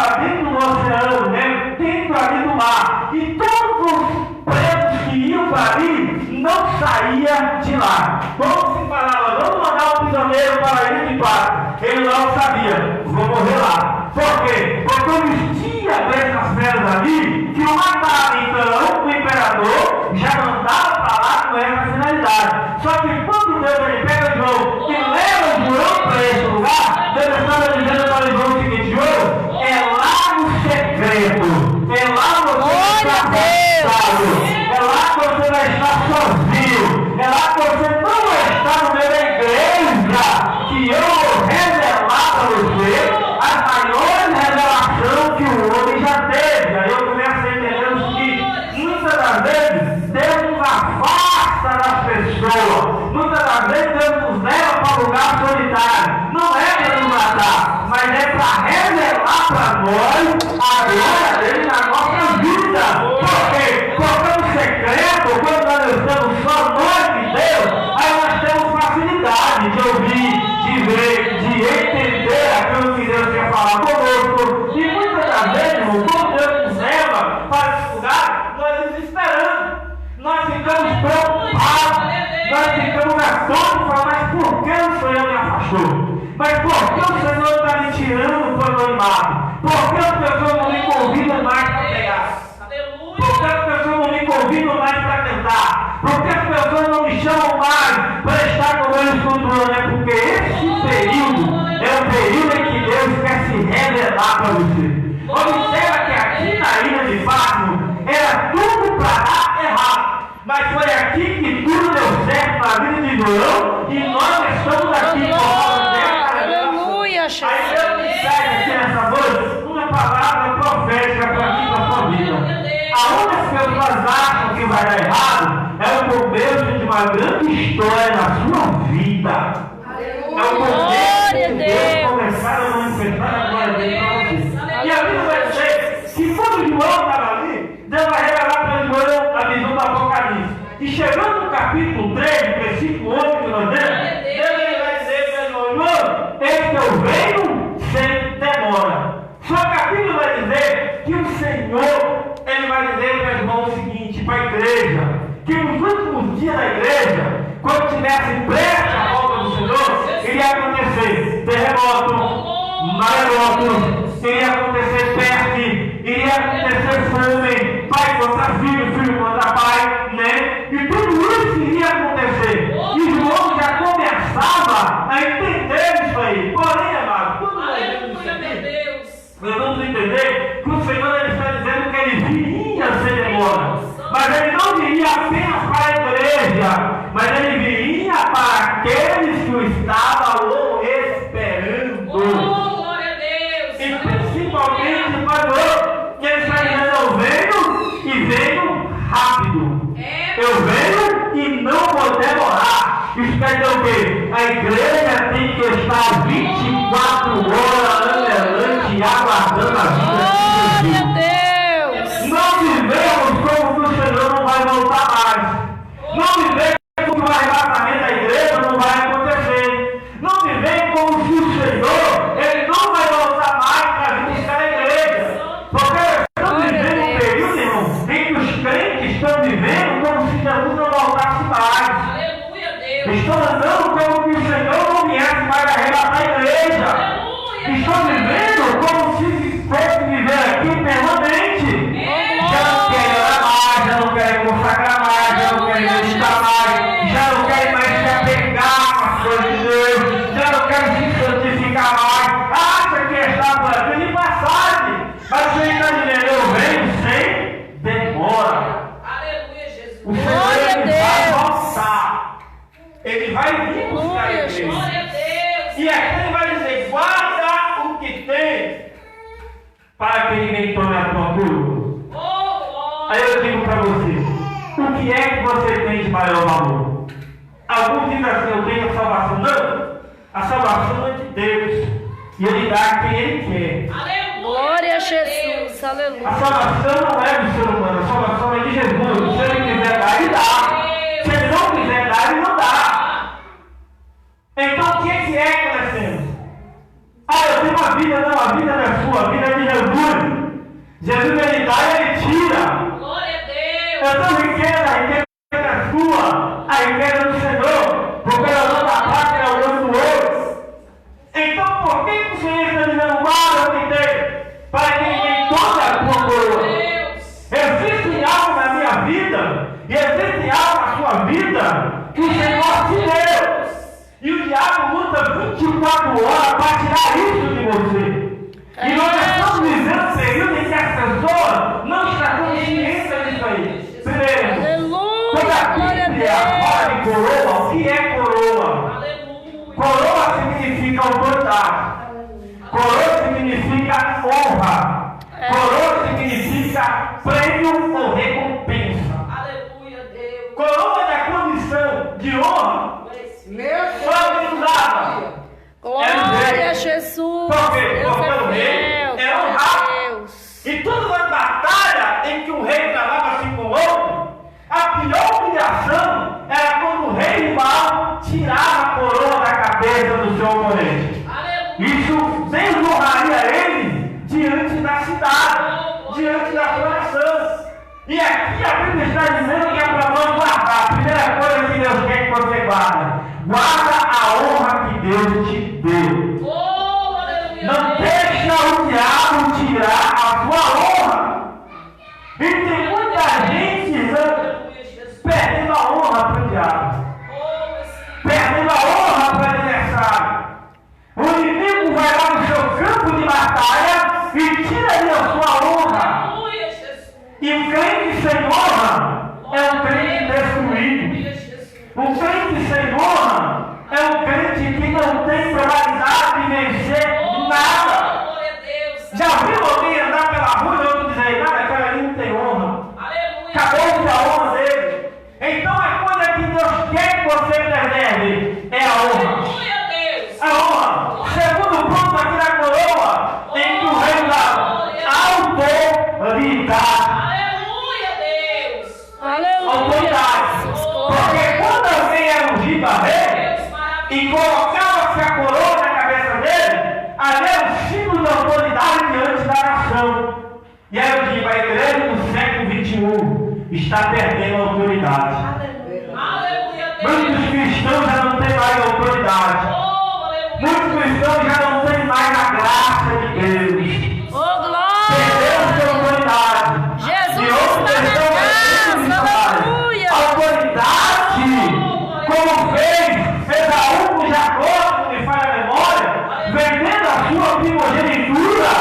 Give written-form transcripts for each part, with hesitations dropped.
estava dentro do oceano, né? Dentro ali do mar. E todos os presos que iam para ali não saía de lá. Como se falava, vamos mandar um prisioneiro para a ilha de Páscoa. Ele logo sabia, vou morrer lá. Por quê? Porque existia dessas pedras ali que o matava. Então o imperador já mandava para lá com essa finalidade. Só que quando Deus ele pega João e leva João para esse lugar, Deus estava dizendo para João o seguinte: João, é lá no secreto, é lá você vai estar afastado, é lá que você vai estar sozinho, é lá que você não vai estar no meio da igreja, que eu vou revelar para você as maiores revelações que o homem já teve. Aí eu começo a entender o seguinte: muitas das vezes Deus nos afasta das pessoas, muitas das vezes Deus nos leva para um lugar solitário, não é para nos matar, mas é para revelar para nós a glória dele na nossa vida. Por quê? Porque no secreto, quando nós estamos só nós e Deus, aí nós temos facilidade de ouvir, de ver, de entender aquilo que Deus quer falar conosco. E muitas das vezes, quando Deus nos leva para esse lugar, nós nos esperamos, nós ficamos preocupados, nós ficamos atônitos, mas por que o Senhor me afastou? Mas por que o Senhor está me tirando para o anonimato? Por que as pessoas não me convidam mais para pregar? Por que as pessoas não me convidam mais para cantar? Por que as pessoas não me chamam mais para estar com eles cultuando? É porque esse período é um período em que Deus quer se revelar para você. Observa que aqui na ilha de Páscoa era tudo para dar errado, mas foi aqui que tudo deu certo na vida de João e nós estamos aqui por causa dessa revelação. Aí Deus me traz aqui nessa noite uma palavra profética para mim e para a sua vida. Aonde as pessoas acham que vai dar errado é o começo de uma grande história na sua vida. É o começo de Deus começar a manifestar a glória dele para você. E a Bíblia vai dizer que quando João estava ali, Deus vai revelar para João a visão do Apocalipse. E chegando no capítulo 3, versículo 8 que nós lemos, Deus vai dizer para João: eis que eu venho sem demora. Só que a Bíblia vai dizer que o Senhor, ele vai dizer para João o seguinte, para a igreja, que nos últimos dias da igreja, quando tivesse pressa a volta do Senhor, iria acontecer terremoto, maremoto, iria acontecer peste, iria acontecer fome, pai contra filho, filho contra pai, né? E tudo isso iria acontecer. E João já começava a entender isso aí. Porém, amado, quando nós vemos isso aqui, nós vamos entender que o Senhor ele está dizendo que ele viria sem demora. Mas ele não viria apenas para a igreja, mas ele viria para aqueles que o estavam esperando. Glória a Deus! E principalmente para nós, que ele está dizendo: eu venho e venho rápido. Eu venho e não vou demorar. Isso quer dizer o quê? A igreja tem que estar 24 horas anelante, aguardando a vida de Jesus. Não vivemos como que o Senhor não vai voltar mais. Não vivemos como que o arrebatamento da igreja não vai acontecer. Não vivemos como se o Senhor ele não vai voltar mais para buscar a igreja. Porque estamos vivendo um período, irmão, em que os crentes estão vivendo como se Jesus não voltasse mais. Aleluia, Deus! Estão andando como que o Senhor não viesse mais arrebatar a igreja. Estão vivendo como se fosse viver aqui permanente. Já não querem orar mais, já não querem consagrar mais, já não querem meditar mais, já não querem mais se apegar com as coisas de Deus, já não querem se santificar mais. Acha que está por aqui de passagem, mas o Senhor está dizendo: eu venho sem demora. Aleluia, Jesus! O Senhor ele vai voltar, ele vai vir buscar a igreja. Glória a Deus! E aqui ele vai dizer: guarda o que tem, para que ninguém tome a tua coroa. Aí eu digo para você: o que é que você tem de maior valor? Alguns dizem assim: eu tenho a salvação. Não, a salvação é de Deus, e Ele dá a quem Ele quer. Aleluia! Glória a Jesus, aleluia. A salvação não é do ser humano, a salvação é de Jesus. Se Ele quiser dar, Ele dá. Se Ele não quiser dar, Ele não dá. Então o que é que nós temos? Eu tenho uma vida não, a vida não é sua, a vida é de Jesus. Jesus ele dá e ele tira. Glória a Deus. A tua riqueza, a riqueza é sua, a riqueza do Senhor, porque ela não dá parte, ela é o do outro. Então por que o Senhor está dizendo guarda o que tem? Para que ninguém toque a tua coroa. Existe algo na minha vida, e existe algo na sua vida, que o Senhor te deu. E o diabo luta 24 horas para tirar isso de você. E nós estamos vivendo um período em que as pessoas não estão conscientes disso aí. Primeiro, quando a Bíblia fala de coroa, o que é coroa? Aleluia. Coroa significa autoridade. Coroa significa honra. Coroa significa prêmio ou recompensa. Aleluia, Deus. Coroa da condição de honra foi usada. Glória a Jesus. Por quê? Deus Porque o é rei fiel. é Glória honrado. a Deus. E toda a batalha em que o rei travava-se com o outro, a pior humilhação era quando o rei rival tirava a coroa da cabeça do seu oponente. Aleluia. Isso desonraria ele diante da cidade, diante da sua nação. E aqui a Bíblia está dizendo que é para nós guardar. A primeira coisa que Deus quer que você guarda. Guarda a honra que Deus te deu. Oh, aleluia. Não deixa o diabo tirar a sua honra. E tem muita gente Aleluia, Jesus. perdendo a honra para o diabo. Oh, esse. Perdendo a honra para o adversário. O inimigo vai lá no seu campo de batalha e tira-lhe a sua honra. Aleluia, Jesus. E o crente sem honra é um crente destruído. Aleluia, Jesus. Um crente sem honra é um crente que não tem probabilidade de vencer nada. Glória a Deus. Já viu alguém andar pela rua e outro dizer, nada, aquela ali não tem honra. Aleluia. Acabou-se a honra dele. Então a coisa que Deus quer que você preserve é a honra. Aleluia, Deus. A honra. Segundo ponto aqui na coroa, em que o rei dá autoridade. Aleluia, Deus. Aleluia. Autoridade. Porque quando alguém era ungido a rei Deus maravilhoso. e colocava-se a coroa na cabeça dele, ali era um símbolo de autoridade diante da nação. E aí eu digo, a igreja do século XXI está perdendo a autoridade. Aleluia, Deus. Muitos cristãos já não têm mais autoridade. Oh, aleluia. Muitos cristãos já não têm mais a graça de Deus. Oh, glória. Perderam sua autoridade. Jesus E outros está na estão casa. Aleluia. autoridade, como fez Esaú com Jacó, se me falha a memória, vendendo a sua primogenitura,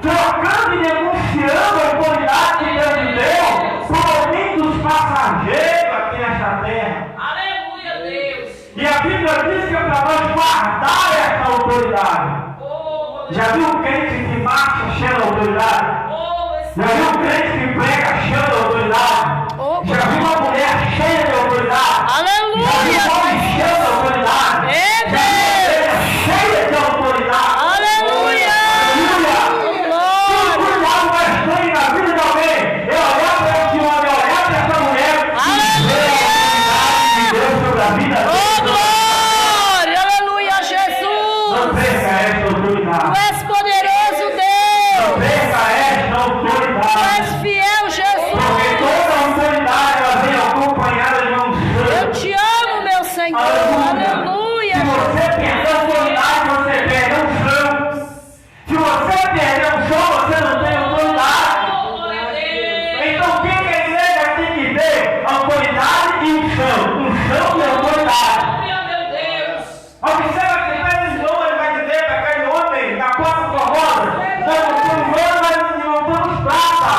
trocando e denunciando a autoridade que Deus lhe deu, promovendo passageiros aqui nesta terra. Aleluia, Deus. E a Bíblia diz que é para nós guardar essa autoridade. Oh, Já viu um crente que marcha cheio de autoridade? Já viu um crente que prega cheio de autoridade? Oh, Já viu uma mulher cheia de autoridade? Já viu aleluia. um homem cheio de autoridade? É Já viu uma igreja cheia de autoridade? Aleluia. Aleluia! Glória. Tudo algo mais estranho na vida de alguém. Eu olhar para esse homem, olhar para essa mulher e ver a autoridade de Deus sobre a vida dele. Oh, glória. Aleluia, Não Jesus. perca essa Tu autoridade. és poderoso, Não Deus. perca essa Tu autoridade. és fiel, Porque Jesus. toda autoridade ela vem acompanhada de um Eu santo. te amo, meu Senhor. Aleluia. Se você perder a autoridade, você perde a unção. Se você perder a unção, você não tem autoridade. glória a Deus. Então o que que a igreja tem que ter? Autoridade e unção. Unção e autoridade. Aleluia, meu Deus. Observa que vezes João ele vai dizer para aquele homem na porta formosa: nós não temos ouro, mas não temos prata.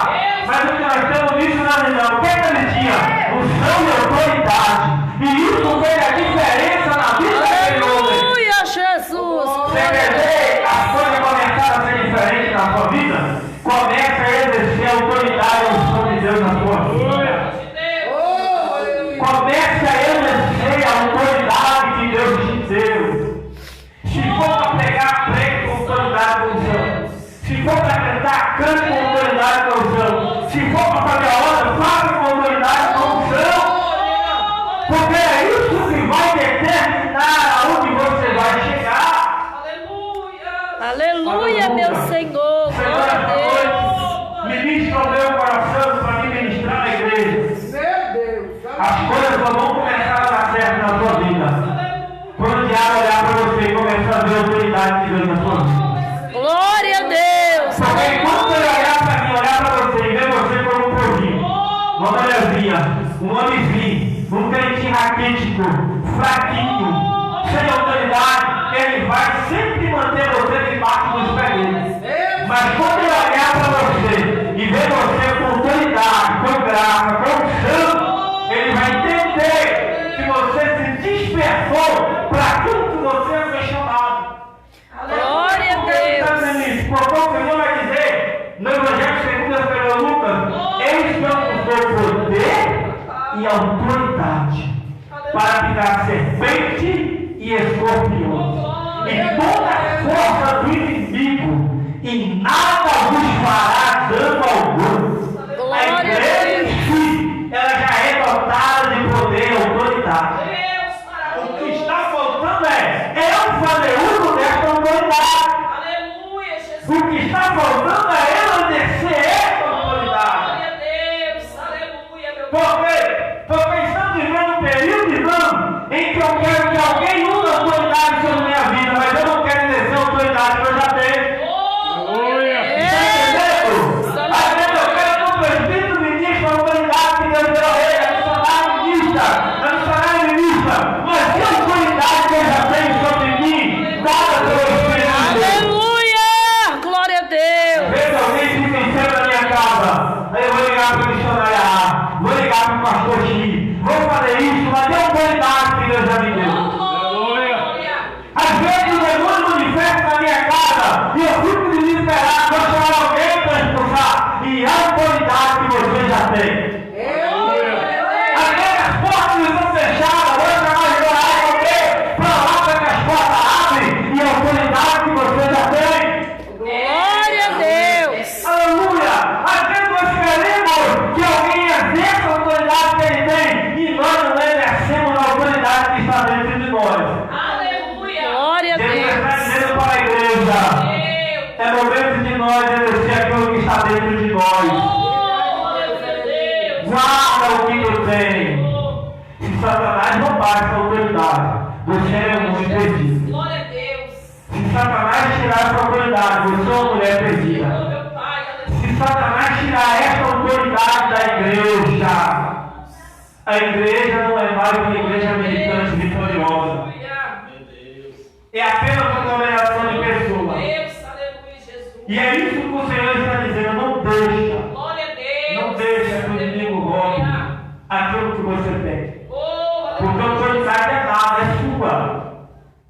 Mas o que nós temos isso na visão, o que ele tinha? Unção e autoridade. E isso fez a diferença na vida daquele homem. Aleluia, Jesus. Você quer ver as coisas começarem a ser diferentes na sua vida? Comece a exercer a autoridade e a unção de Deus na sua vida. De Deus. Comece a exercer a autoridade que Deus te deu. Se for para pregar, pregue com autoridade e unção. Se for para cantar, cante com autoridade e unção. Se for para fazer a obra, faça com autoridade e unção. Porque é isso que vai determinar aonde você vai chegar. Aleluia. Aleluia, só vão começar a dar certo na sua vida quando o diabo olhar para você e começar a ver a autoridade de Deus na sua vida. Glória a Deus. Porque quando ele olhar para mim, olhar para você e ver você como um porquinho, uma mulherzinha, um homenzinho, um crente raquítico, fraquinho, sem autoridade, ele vai sempre manter você debaixo dos pés dele. Mas quando ele olhar para você e ver você com autoridade, com graça, com chão, ele vai entender que você se dispersou para aquilo que você foi chamado. Glória a Deus. Porque o Senhor vai dizer no Evangelho segundo escreveu Lucas: eis que eu vos dou poder e autoridade para picar serpente e escorpião, e toda a força do inimigo, e nada vos fará dano algum. A Glória a igreja em Deus. si, ela já é dotada de poder e autoridade. O que está faltando é eu fazer uso dessa autoridade. Aleluia, Jesus. O que está faltando é eu exercer essa autoridade. Glória a Deus. Aleluia, meu Por quê? Porque estamos vivendo um período de ano em que eu quero que alguém use a autoridade sobre minha vida, mas eu não quero exercer a autoridade que eu já tenho. Está entendendo? Às vezes eu quero que o presbítero ministre a autoridade que Deus deu a ele, a missionário ministra, mas que autoridade que eu já tenho sobre mim, dada pelo Espírito de Deus. Aleluia. Glória a Deus. Veja, alguém fica em cima da minha casa. Aí eu vou ligar para o missionário A, vou ligar para o pastor X, vou fazer isso, mas tem autoridade que Deus já me deu. Às vezes o demônio manifesta na minha casa e eu fico desesperado, vou chamar alguém para expulsar. E a autoridade que você já tem. Às vezes as portas estão fechadas, vou chamar de coragem alguém para lá para que as portas abrem. E a autoridade que você já tem. Glória a Deus. Aleluia! Às vezes nós queremos que alguém exerça a autoridade que ele tem e nós não exercemos a autoridade que está dentro de nós. Aleluia. Glória a Deus está Deus. dizendo para a igreja: é momento de nós exercer aquilo que está dentro de nós. Guarda o que tu tem. Se Satanás roubar essa autoridade, você é um homem perdido. Glória a Deus. Se Satanás tirar essa autoridade, você é uma mulher perdida. Oh, meu Pai, aleluia. Se Satanás tirar essa autoridade da igreja, a igreja não é mais uma igreja militante vitoriosa. Aleluia. É apenas uma congregação de pessoas. Deus, aleluia, Jesus. E é isso que o Senhor está dizendo: não deixa. Glória a Deus. Não deixa que o inimigo roube Aleluia. aquilo que você tem. Oh, Porque a aleluia. autoridade é dada, é sua.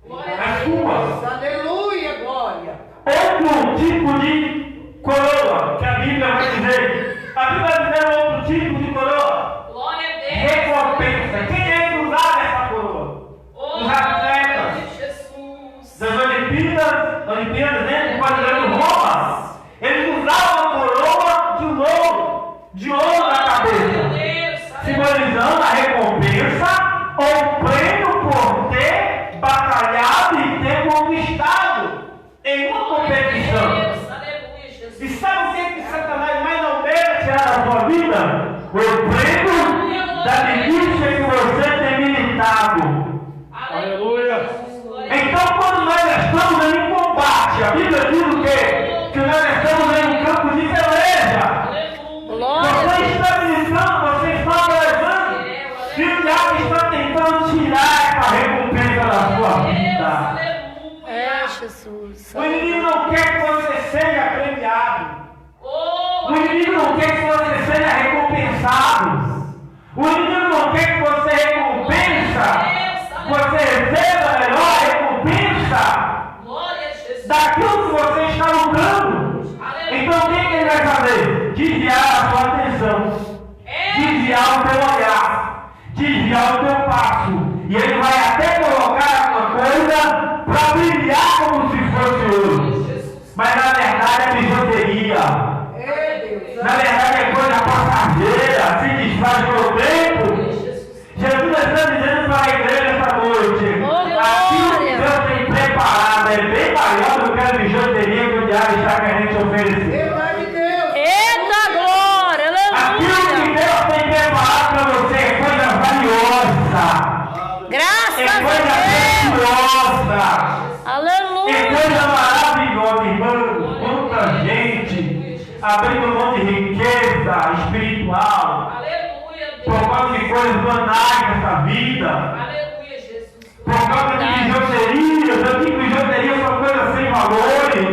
Glória É a Deus. sua. Aleluia, glória. Outro tipo de coroa que a Bíblia vai dizer. A Bíblia vai dizer outro tipo de coroa. Glória a Deus. Recompensa. Quem é que usava essa coroa? Oh, Os atletas Jesus. das Olimpíadas, né? Quando Roma, eles usavam a coroa de ouro na cabeça, Deus, simbolizando a recompensa ou o prêmio por ter batalhado e ter conquistado em uma competição. Deus, aleluia, Jesus. E sabe o que Satanás mais não deve tirar da sua vida? O prêmio da milícia que você tem militado. Aleluia. Jesus, glória a Deus. Então, quando nós estamos em combate, a Bíblia diz o quê? Que nós estamos em um campo de peleja. Aleluia. Glória a Você Deus. está militando, você está pelejando. E o diabo está tentando tirar essa recompensa da sua vida. É, Jesus. O inimigo não quer que você seja premiado. Oh, O inimigo não quer que você seja recompensado. O inimigo não quer que você você receba a melhor recompensa glória a Jesus. daquilo que você está lutando. Então o que ele vai fazer? Desviar a sua atenção, desviar o teu olhar, desviar o teu passo. E ele vai até colocar alguma coisa para brilhar como se fosse ouro. Mas na verdade é bijuteria. Na verdade é coisa passageira, se desfaz pelo tempo. Jesus está dizendo para a igreja essa noite: aquilo que Deus tem preparado é bem maior do que a bijuteria que o diabo está querendo te oferecer. Eita glória, Aquilo que aleluia. Deus tem preparado para você é coisa valiosa. mão de riqueza espiritual, Aleluia, Deus. por causa de coisas banais nessa vida, Aleluia, Jesus. por causa de bijuterias. Eu digo bijuterias são coisas sem valores.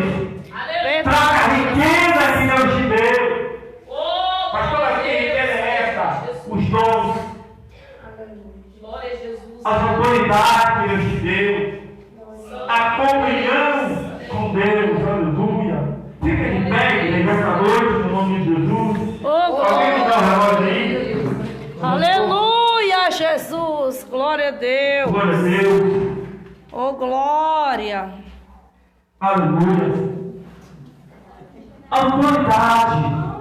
Aleluia. Traga a riqueza que Deus te deu. Oh, Pastor, a que riqueza é essa? Os dons, Glória a Jesus. as autoridades que Deus te deu, a comunhão com Deus, aleluia. Fica de pé, igreja, essa noite, no nome de Jesus. Oh, Alguém me glória. dá um relógio aí? Aleluia, Jesus. Glória a Deus. Glória a Deus. Oh, glória. Aleluia. Autoridade.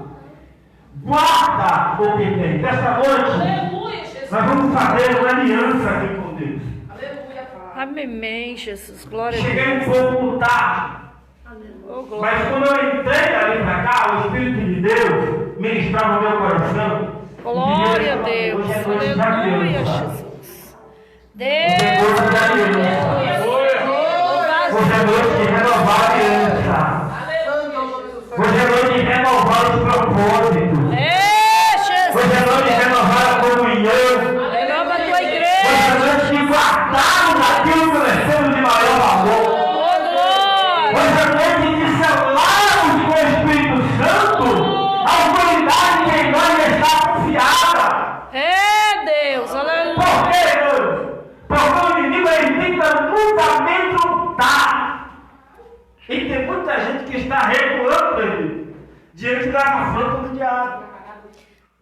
Guarda o que tem. Dessa noite, Aleluia, Jesus. nós vamos fazer uma aliança aqui com Deus. Aleluia, Pai. Amém, Jesus. Glória a Deus. Cheguei um pouco tarde, Oh, glória. mas quando eu entrei ali para cá, o Espírito de Deus ministrava no meu coração. Glória a E Deus. hoje é noite de Aleluia, aliança. Jesus. Hoje é noite de aliança. Hoje é noite de renovar a aliança. Hoje é noite de renovar os propósitos. É, Hoje é Jesus. noite de renovar a comunhão. Renova a tua Hoje igreja. é noite de guardarmos aquilo que nós temos de maior valor. Oh, glória. Hoje é noite de selarmos com o Espírito Santo a autoridade que em nós está confiada. É, Deus. Aleluia. Por quê, Deus? Porque o inimigo ele tenta nunca me lutar. E tem muita gente que está recuando dele, diante da afronta do diabo.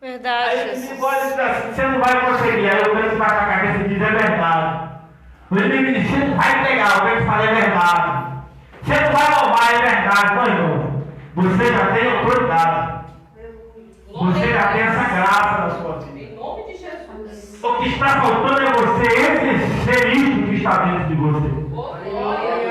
Verdade, Aí ele Jesus. me olha e diz assim: você não vai conseguir. Aí eu penso para a cabeça e diz: é verdade. O inimigo diz: você não vai pegar. Eu penso falar: é verdade. Você não vai roubar, é verdade. Não, irmão. Você já tem autoridade. Você já tem essa graça na sua vida. Em nome de Jesus. O que está faltando é você exercer isso que está dentro de você. Oh, glória.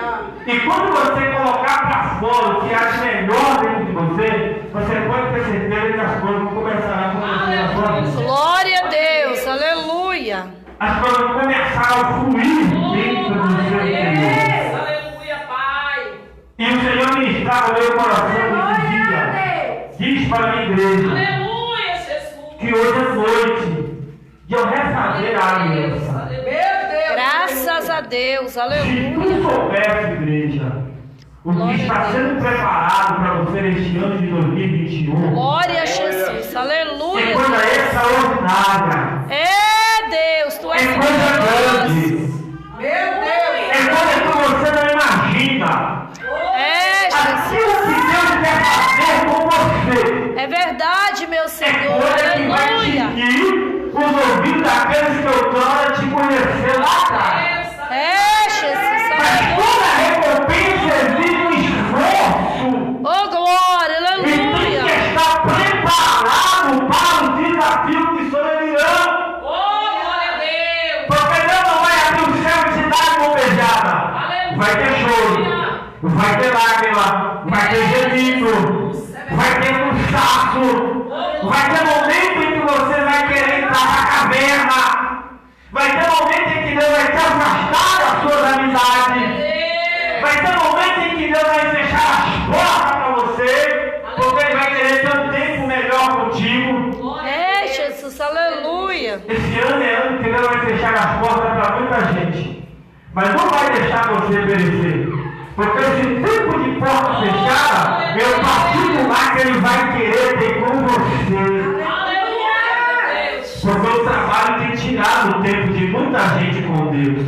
E quando você colocar para fora o que acha melhor dentro de você, você pode ter certeza que as coisas vão começar a acontecer na sua vida. Glória a Deus. Aleluia. As coisas vão começar a fluir dentro do seu interior. Aleluia, Pai. E o Senhor ministrava o meu coração nesse dia. Diz para a minha igreja Aleluia, Jesus. que hoje é noite de eu refazer a aliança. Graças a Deus. Se Aleluia. tu soubesse, igreja, o que está sendo preparado para você neste ano de 2021, Glória a Jesus. é Aleluia. coisa extraordinária, É, Deus. Tu és é coisa grande, poderoso. é coisa que você não imagina. É, Aquilo Jesus. que Deus quer fazer com você É verdade, meu é Senhor. coisa que vai Aleluia. seguir os ouvidos daqueles que outrora te conheceram lá atrás. É, Jesus. Mas toda recompensa exige um esforço. Oh, glória. E tem que Aleluia. estar preparado para o desafio que sobrevirão. Oh, glória a Deus. Porque Deus não vai abrir o céu e te dar uma beijada. Vai ter choro, vai ter lágrima, vai ter gemido, vai ter cansaço, vai ter momento em que você vai querer entrar na caverna, vai ter momento em que Deus vai te afastar das suas amizades, vai ter momento em que Deus vai fechar as portas para você, porque Ele vai querer ter um tempo melhor contigo. É, Jesus. Aleluia. Esse ano é ano que Deus vai fechar as portas para muita gente, mas não vai deixar você perecer. Porque esse tipo de porta fechada é o particular que Ele vai querer ter com você. Aleluia, Deus. Porque o trabalho tem tirado o tempo de muita gente com Deus.